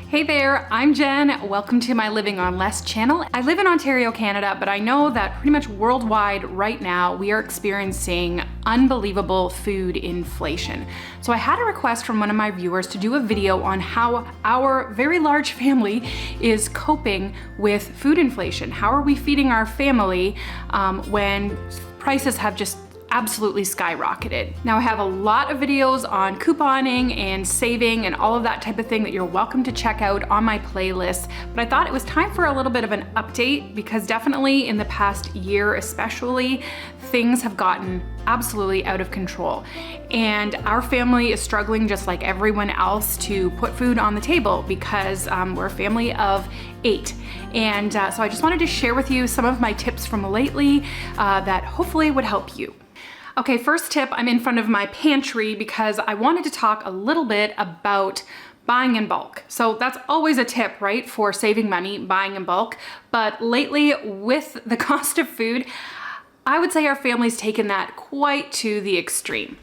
Hey there, I'm Jen. Welcome to my Living on Less channel. I live in Ontario, Canada, but I know that pretty much worldwide right now we are experiencing unbelievable food inflation. So I had a request from one of my viewers to do a video on how our very large family is coping with food inflation. How are we feeding our family when prices have just absolutely skyrocketed. Now I have a lot of videos on couponing and saving and all of that type of thing that you're welcome to check out on my playlist, but I thought it was time for a little bit of an update because definitely in the past year especially, things have gotten absolutely out of control. And our family is struggling just like everyone else to put food on the table because we're a family of 8. And so I just wanted to share with you some of my tips from lately that hopefully would help you. Okay, first tip, I'm in front of my pantry because I wanted to talk a little bit about buying in bulk. So that's always a tip, right, for saving money, buying in bulk. But lately, with the cost of food, I would say our family's taken that quite to the extreme.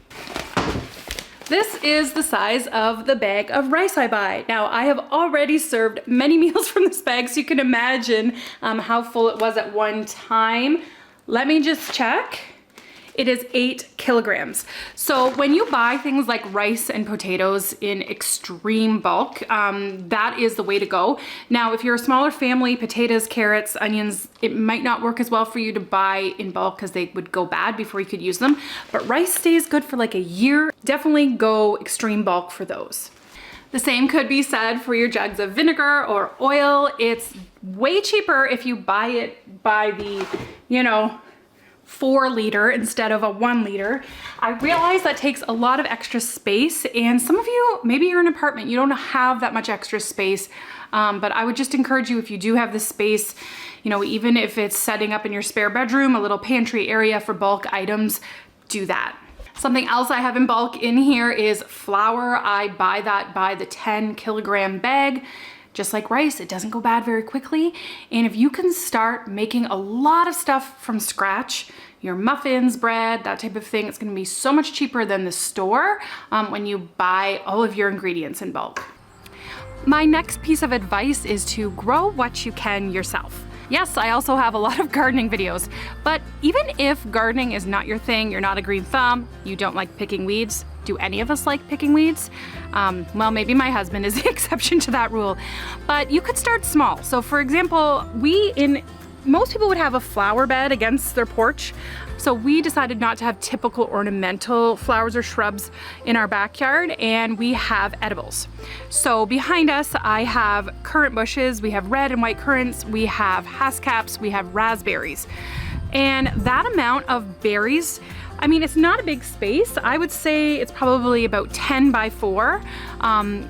This is the size of the bag of rice I buy. Now, I have already served many meals from this bag, so you can imagine how full it was at one time. Let me just check. It is 8 kilograms. So when you buy things like rice and potatoes in extreme bulk, that is the way to go. Now, if you're a smaller family, potatoes, carrots, onions, it might not work as well for you to buy in bulk because they would go bad before you could use them. But rice stays good for like a year. Definitely go extreme bulk for those. The same could be said for your jugs of vinegar or oil. It's way cheaper if you buy it by the, 4 liter instead of a 1 liter. I realize that takes a lot of extra space, and some of you, maybe you're in an apartment, you don't have that much extra space, but I would just encourage you, if you do have the space, even if it's setting up in your spare bedroom, a little pantry area for bulk items, do that. Something else I have in bulk in here is flour. I buy that by the 10 kilogram bag. Just like rice, it doesn't go bad very quickly. And if you can start making a lot of stuff from scratch, your muffins, bread, that type of thing, it's gonna be so much cheaper than the store when you buy all of your ingredients in bulk. My next piece of advice is to grow what you can yourself. Yes, I also have a lot of gardening videos, but even if gardening is not your thing, you're not a green thumb, you don't like picking weeds, do any of us like picking weeds? Well, maybe my husband is the exception to that rule, but you could start small. So for example, most people would have a flower bed against their porch. So we decided not to have typical ornamental flowers or shrubs in our backyard, and we have edibles. So behind us, I have currant bushes, we have red and white currants, we have haskell's, we have raspberries. And that amount of berries, it's not a big space. I would say it's probably about 10 by 4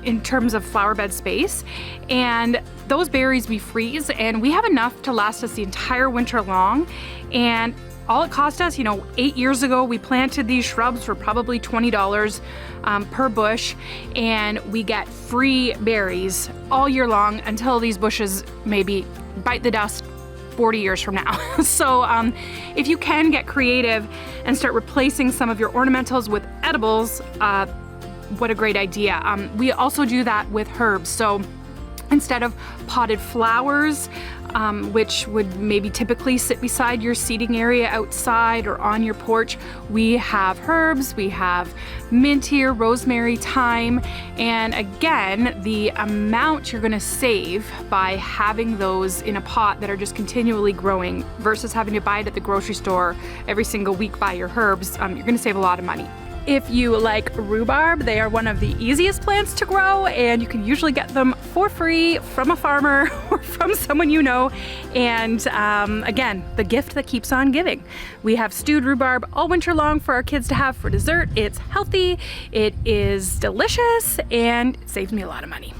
in terms of flower bed space. And those berries we freeze, and we have enough to last us the entire winter long. And all it cost us, 8 years ago, we planted these shrubs for probably $20 per bush, and we get free berries all year long until these bushes maybe bite the dust 40 years from now. So if you can get creative and start replacing some of your ornamentals with edibles, what a great idea. We also do that with herbs. So instead of potted flowers, which would maybe typically sit beside your seating area outside or on your porch, we have herbs, we have mint here, rosemary, thyme, and again, the amount you're gonna save by having those in a pot that are just continually growing versus having to buy it at the grocery store every single week by your herbs, you're gonna save a lot of money. If you like rhubarb, they are one of the easiest plants to grow, and you can usually get them for free from a farmer or from someone you know. And again, the gift that keeps on giving. We have stewed rhubarb all winter long for our kids to have for dessert. It's healthy, it is delicious, and it saves me a lot of money.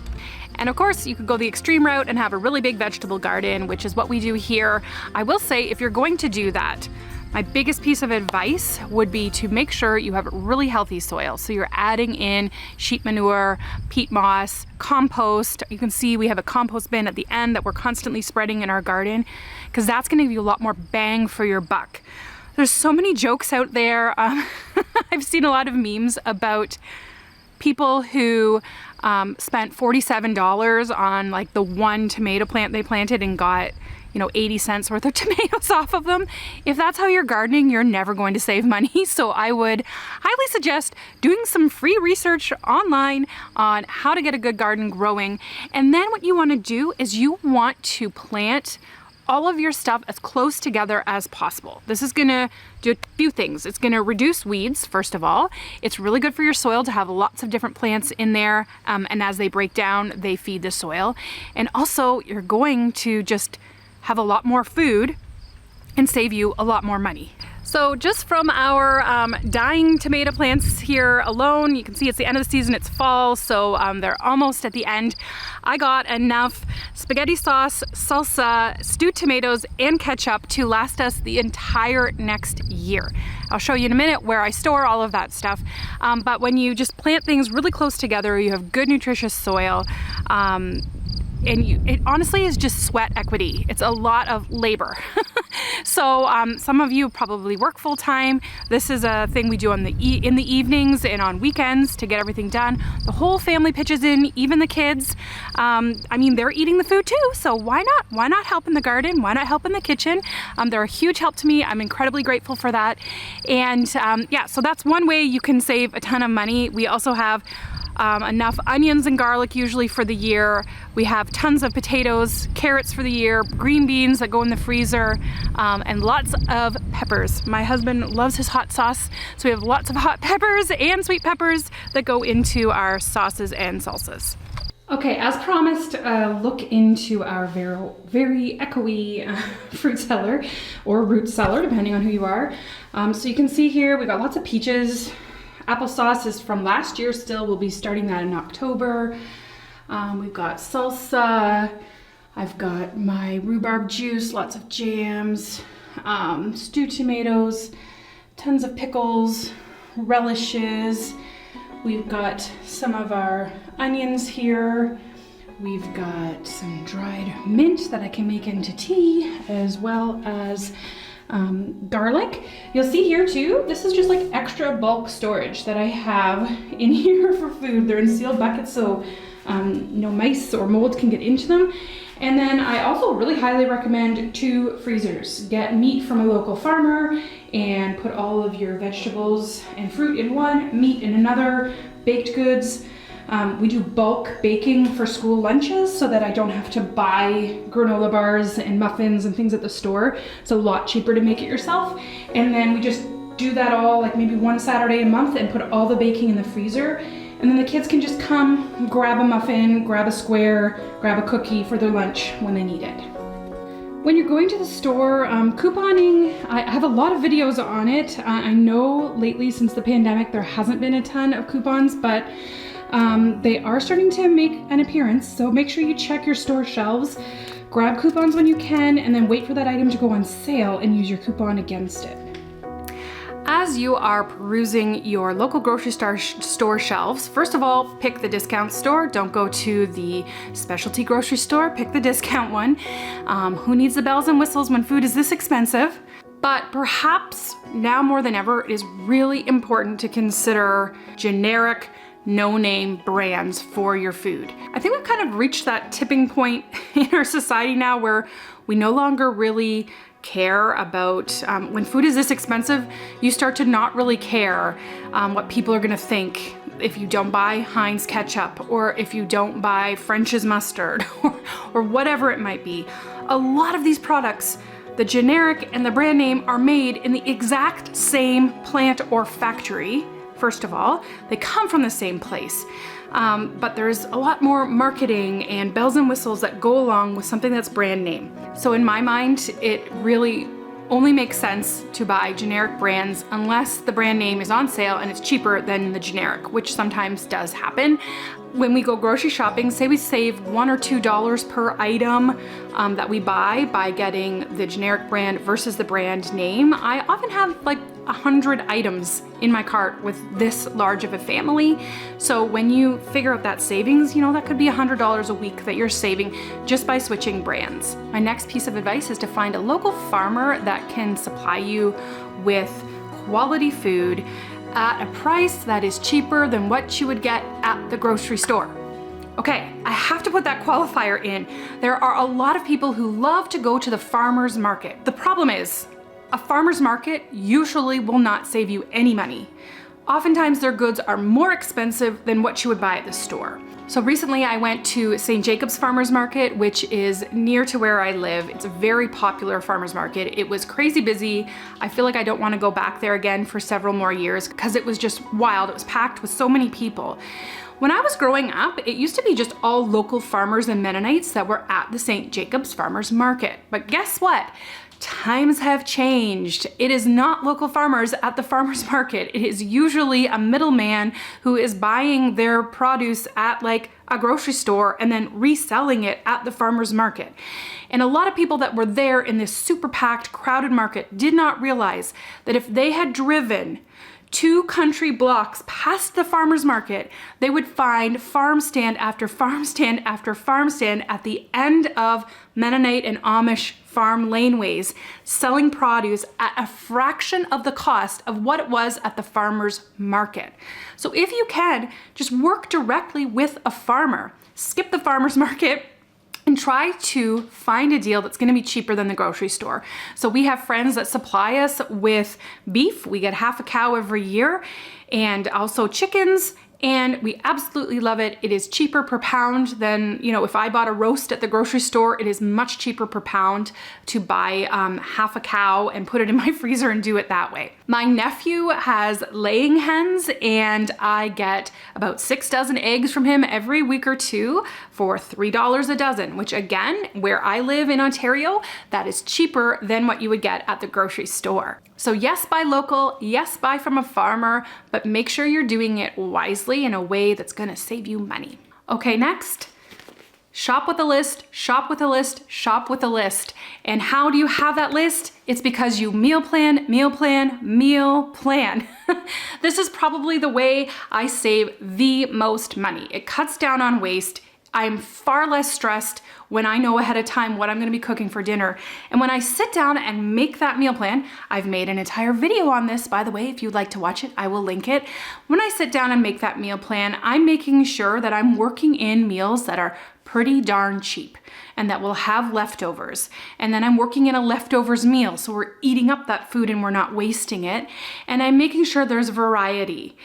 And of course, you could go the extreme route and have a really big vegetable garden, which is what we do here. I will say, if you're going to do that, my biggest piece of advice would be to make sure you have really healthy soil. So you're adding in sheep manure, peat moss, compost. You can see we have a compost bin at the end that we're constantly spreading in our garden, because that's gonna give you a lot more bang for your buck. There's so many jokes out there. I've seen a lot of memes about people who spent $47 on like the one tomato plant they planted and got, you know, 80 cents worth of tomatoes off of them. If that's how you're gardening, you're never going to save money. So I would highly suggest doing some free research online on how to get a good garden growing. And then what you want to do is you want to plant all of your stuff as close together as possible. This is gonna do a few things. It's gonna reduce weeds, first of all. It's really good for your soil to have lots of different plants in there, and as they break down, they feed the soil. And also, you're going to just have a lot more food and save you a lot more money. So just from our dying tomato plants here alone, you can see it's the end of the season, it's fall, so they're almost at the end. I got enough spaghetti sauce, salsa, stewed tomatoes, and ketchup to last us the entire next year. I'll show you in a minute where I store all of that stuff. But when you just plant things really close together, you have good nutritious soil, and it honestly is just sweat equity. It's a lot of labor. So some of you probably work full time. This is a thing we do in the evenings and on weekends to get everything done. The whole family pitches in, even the kids. I mean, they're eating the food too, so why not? Why not help in the garden? Why not help in the kitchen? They're a huge help to me. I'm incredibly grateful for that. And yeah, so that's one way you can save a ton of money. We also have enough onions and garlic usually for the year. We have tons of potatoes, carrots for the year, green beans that go in the freezer, and lots of peppers. My husband loves his hot sauce, so we have lots of hot peppers and sweet peppers that go into our sauces and salsas. Okay, as promised, look into our very echoey fruit cellar or root cellar, depending on who you are. So you can see here, we got lots of peaches. Applesauce is from last year still. We'll be starting that in October. We've got salsa. I've got my rhubarb juice, lots of jams, stewed tomatoes, tons of pickles, relishes. We've got some of our onions here. We've got some dried mint that I can make into tea, as well as garlic. You'll see here too, this is just like extra bulk storage that I have in here for food. They're in sealed buckets, so no mice or mold can get into them. And then I also really highly recommend 2 freezers. Get meat from a local farmer and put all of your vegetables and fruit in one, meat in another, baked goods. We do bulk baking for school lunches so that I don't have to buy granola bars and muffins and things at the store. It's a lot cheaper to make it yourself. And then we just do that all like maybe one Saturday a month and put all the baking in the freezer. And then the kids can just come, grab a muffin, grab a square, grab a cookie for their lunch when they need it. When you're going to the store, couponing, I have a lot of videos on it. I know lately since the pandemic there hasn't been a ton of coupons, but they are starting to make an appearance, so make sure you check your store shelves, grab coupons when you can, and then wait for that item to go on sale and use your coupon against it. As you are perusing your local grocery store shelves, first of all, pick the discount store. Don't go to the specialty grocery store, pick the discount one. Who needs the bells and whistles when food is this expensive? But perhaps now more than ever, it is really important to consider generic, no-name brands for your food. I think we've kind of reached that tipping point in our society now where we no longer really care about, when food is this expensive, you start to not really care what people are gonna think if you don't buy Heinz ketchup or if you don't buy French's mustard or whatever it might be. A lot of these products, the generic and the brand name, are made in the exact same plant or factory. First of all, they come from the same place, but there's a lot more marketing and bells and whistles that go along with something that's brand name. So in my mind, it really only makes sense to buy generic brands unless the brand name is on sale and it's cheaper than the generic, which sometimes does happen. When we go grocery shopping, say we save $1 or $2 per item that we buy by getting the generic brand versus the brand name. I often have like 100 items in my cart with this large of a family. So when you figure out that savings, you know, that could be $100 a week that you're saving just by switching brands. My next piece of advice is to find a local farmer that can supply you with quality food at a price that is cheaper than what you would get at the grocery store. Okay, I have to put that qualifier in. There are a lot of people who love to go to the farmer's market. The problem is, a farmer's market usually will not save you any money. Oftentimes their goods are more expensive than what you would buy at the store. So recently I went to St. Jacob's Farmer's Market, which is near to where I live. It's a very popular farmer's market. It was crazy busy. I feel like I don't want to go back there again for several more years because it was just wild. It was packed with so many people. When I was growing up, it used to be just all local farmers and Mennonites that were at the St. Jacob's Farmer's Market. But guess what? Times have changed. It is not local farmers at the farmer's market. It is usually a middleman who is buying their produce at like a grocery store and then reselling it at the farmer's market. And a lot of people that were there in this super packed, crowded market did not realize that if they had driven 2 country blocks past the farmer's market, they would find farm stand after farm stand after farm stand at the end of Mennonite and Amish farm laneways, selling produce at a fraction of the cost of what it was at the farmer's market. So if you can, just work directly with a farmer. Skip the farmer's market and try to find a deal that's gonna be cheaper than the grocery store. So we have friends that supply us with beef. We get half a cow every year, and also chickens, and we absolutely love it. It is cheaper per pound than, if I bought a roast at the grocery store, it is much cheaper per pound to buy half a cow and put it in my freezer and do it that way. My nephew has laying hens, and I get about 6 dozen eggs from him every week or two for $3 a dozen, which again, where I live in Ontario, that is cheaper than what you would get at the grocery store. So yes, buy local, yes, buy from a farmer, but make sure you're doing it wisely in a way that's gonna save you money. Okay, next, shop with a list, shop with a list, shop with a list. And how do you have that list? It's because you meal plan, meal plan, meal plan. This is probably the way I save the most money. It cuts down on waste. I'm far less stressed when I know ahead of time what I'm gonna be cooking for dinner. And when I sit down and make that meal plan, I've made an entire video on this, by the way, if you'd like to watch it, I will link it. When I sit down and make that meal plan, I'm making sure that I'm working in meals that are pretty darn cheap and that will have leftovers. And then I'm working in a leftovers meal, so we're eating up that food and we're not wasting it. And I'm making sure there's variety.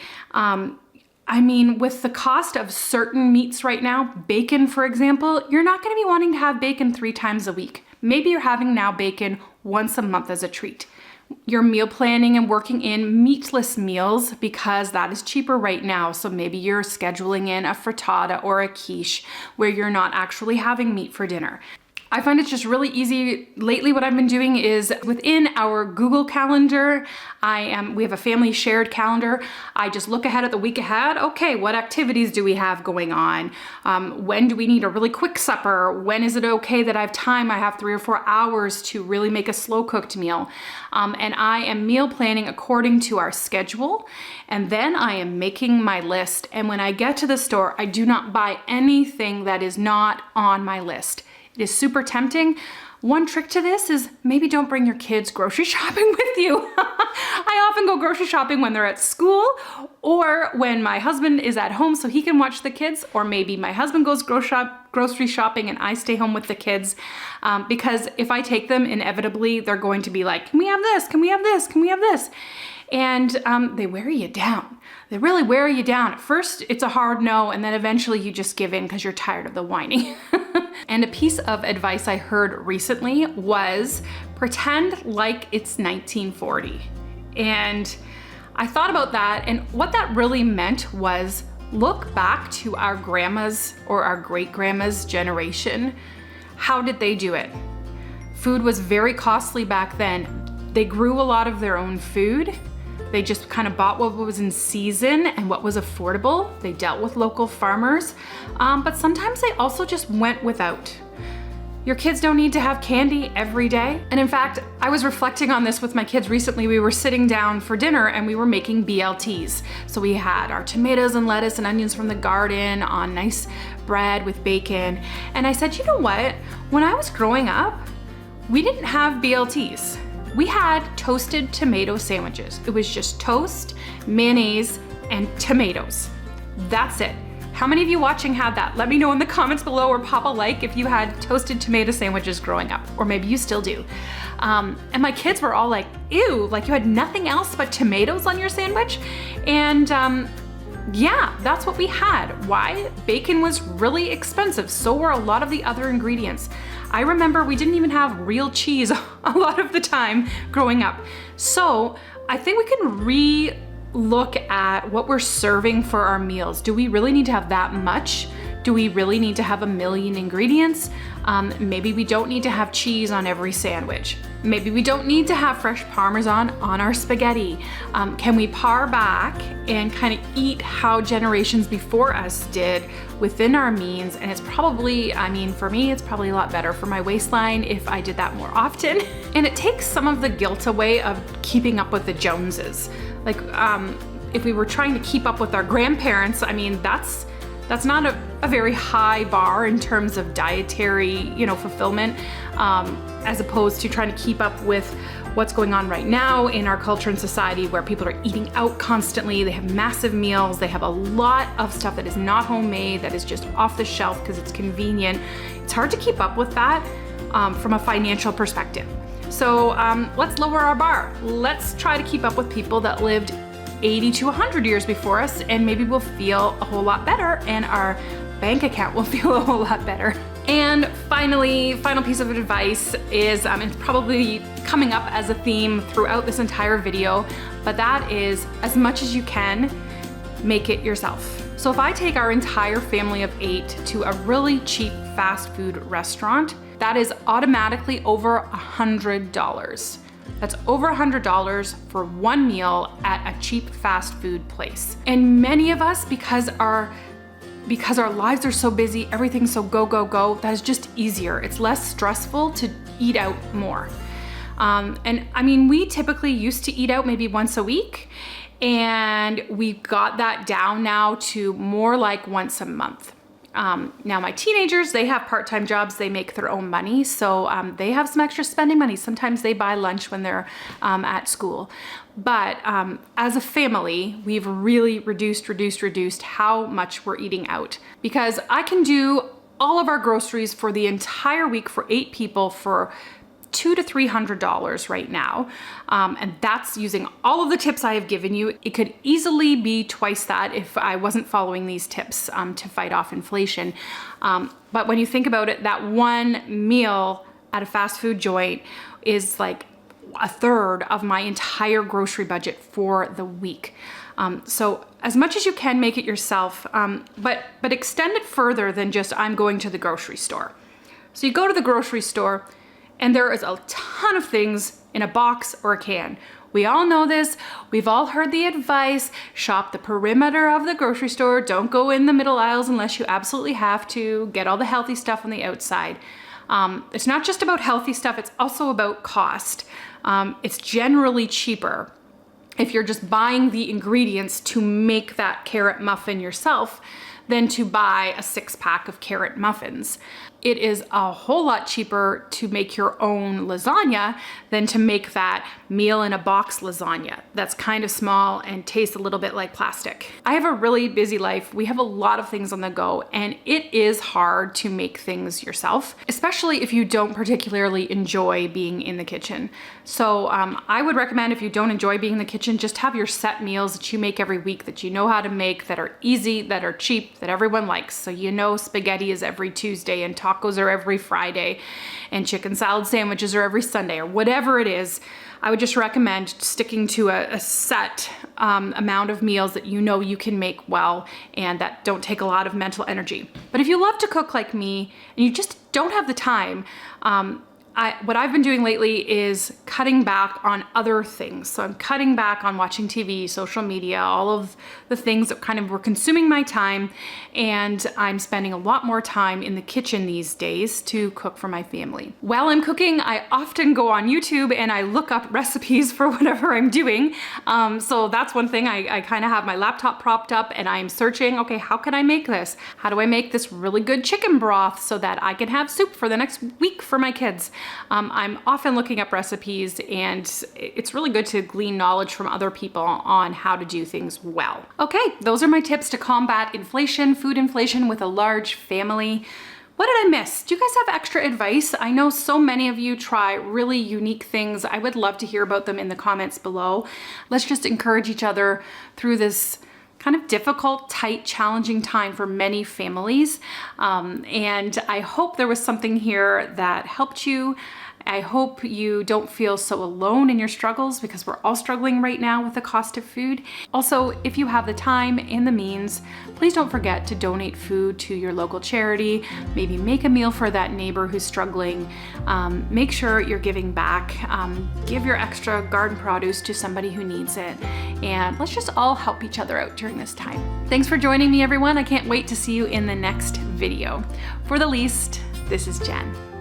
With the cost of certain meats right now, bacon, for example, you're not gonna be wanting to have bacon 3 times a week. Maybe you're having now bacon once a month as a treat. You're meal planning and working in meatless meals because that is cheaper right now. So maybe you're scheduling in a frittata or a quiche where you're not actually having meat for dinner. I find it's just really easy. Lately, what I've been doing is within our Google Calendar, we have a family shared calendar. I just look ahead at the week ahead. Okay, what activities do we have going on? When do we need a really quick supper? When is it okay that I have time? I have 3 or 4 hours to really make a slow cooked meal. And I am meal planning according to our schedule. And then I am making my list. And when I get to the store, I do not buy anything that is not on my list. It is super tempting. One trick to this is maybe don't bring your kids grocery shopping with you. I often go grocery shopping when they're at school or when my husband is at home so he can watch the kids, or maybe my husband goes grocery shopping and I stay home with the kids. Because if I take them, inevitably they're going to be like, can we have this? Can we have this? Can we have this? And they wear you down. They really wear you down. At first, it's a hard no, and then eventually you just give in because you're tired of the whining. And a piece of advice I heard recently was pretend like it's 1940. And I thought about that, and what that really meant was look back to our grandma's or our great-grandma's generation. How did they do it? Food was very costly back then. They grew a lot of their own food. They just kind of bought what was in season and what was affordable. They dealt with local farmers, but sometimes they also just went without. Your kids don't need to have candy every day. And in fact, I was reflecting on this with my kids recently. We were sitting down for dinner and we were making BLTs. So we had our tomatoes and lettuce and onions from the garden on nice bread with bacon. And I said, you know what? When I was growing up, we didn't have BLTs. We had toasted tomato sandwiches. It was just toast, mayonnaise, and tomatoes. That's it. How many of you watching had that? Let me know in the comments below, or pop a like if you had toasted tomato sandwiches growing up, or maybe you still do. And my kids were all like, ew, like you had nothing else but tomatoes on your sandwich? And yeah, that's what we had. Why? Bacon was really expensive. So were a lot of the other ingredients. I remember we didn't even have real cheese a lot of the time growing up. So I think we can re-look at what we're serving for our meals. Do we really need to have that much? Do we really need to have 1 million ingredients? Maybe we don't need to have cheese on every sandwich. Maybe we don't need to have fresh Parmesan on our spaghetti. Can we par back and kind of eat how generations before us did within our means? And it's probably, I mean, for me, it's probably a lot better for my waistline if I did that more often. And it takes some of the guilt away of keeping up with the Joneses. Like, if we were trying to keep up with our grandparents, I mean, that's not a very high bar in terms of dietary, fulfillment, as opposed to trying to keep up with what's going on right now in our culture and society, where people are eating out constantly. They have massive meals. They have a lot of stuff that is not homemade, that is just off the shelf because it's convenient. It's hard to keep up with that from a financial perspective. So let's lower our bar. Let's try to keep up with people that lived 80 to 100 years before us, and maybe we'll feel a whole lot better, and our bank account will feel a whole lot better. And finally, final piece of advice is, it's probably coming up as a theme throughout this entire video, but that is, as much as you can, make it yourself. So if I take our entire family of 8 to a really cheap fast food restaurant, that is automatically over $100. That's over $100 for one meal at a cheap fast food place. And many of us, because our lives are so busy, everything's so go, go, go, that is just easier. It's less stressful to eat out more. And I mean, we typically used to eat out maybe once a week, and we got that down now to more like once a month. Now my teenagers, they have part-time jobs, they make their own money, so they have some extra spending money. Sometimes they buy lunch when they're at school. But as a family, we've really reduced how much we're eating out, because I can do all of our groceries for the entire week for 8 people for $200 to $300 right now. And that's using all of the tips I have given you. It could easily be twice that if I wasn't following these tips to fight off inflation. But when you think about it, that one meal at a fast food joint is like a third of my entire grocery budget for the week. So as much as you can, make it yourself, but extend it further than just I'm going to the grocery store. So you go to the grocery store, and there is a ton of things in a box or a can. We all know this. We've all heard the advice: shop the perimeter of the grocery store. Don't go in the middle aisles unless you absolutely have to. Get all the healthy stuff on the outside. It's not just about healthy stuff, it's also about cost. It's generally cheaper if you're just buying the ingredients to make that carrot muffin yourself than to buy a 6-pack of carrot muffins. It is a whole lot cheaper to make your own lasagna than to make that meal in a box lasagna that's kind of small and tastes a little bit like plastic. I have a really busy life. We have a lot of things on the go, and it is hard to make things yourself, especially if you don't particularly enjoy being in the kitchen. So I would recommend, if you don't enjoy being in the kitchen, just have your set meals that you make every week, that you know how to make, that are easy, that are cheap, that everyone likes. So spaghetti is every Tuesday, and tacos are every Friday, and chicken salad sandwiches are every Sunday, or whatever it is. I would just recommend sticking to a set amount of meals that you can make well and that don't take a lot of mental energy. But if you love to cook like me and you just don't have the time, what I've been doing lately is cutting back on other things. So I'm cutting back on watching TV, social media, all of the things that kind of were consuming my time. And I'm spending a lot more time in the kitchen these days to cook for my family. While I'm cooking, I often go on YouTube and I look up recipes for whatever I'm doing. So that's one thing. I kind of have my laptop propped up and I'm searching, okay, how can I make this? How do I make this really good chicken broth so that I can have soup for the next week for my kids? I'm often looking up recipes, and it's really good to glean knowledge from other people on how to do things well. Okay, those are my tips to combat inflation, food inflation with a large family. What did I miss? Do you guys have extra advice? I know so many of you try really unique things. I would love to hear about them in the comments below. Let's just encourage each other through this kind of difficult, tight, challenging time for many families. And I hope there was something here that helped you. I hope you don't feel so alone in your struggles, because we're all struggling right now with the cost of food. Also, if you have the time and the means, please don't forget to donate food to your local charity. Maybe make a meal for that neighbor who's struggling. Make sure you're giving back. Give your extra garden produce to somebody who needs it. And let's just all help each other out during this time. Thanks for joining me, everyone. I can't wait to see you in the next video. For The Least, this is Jen.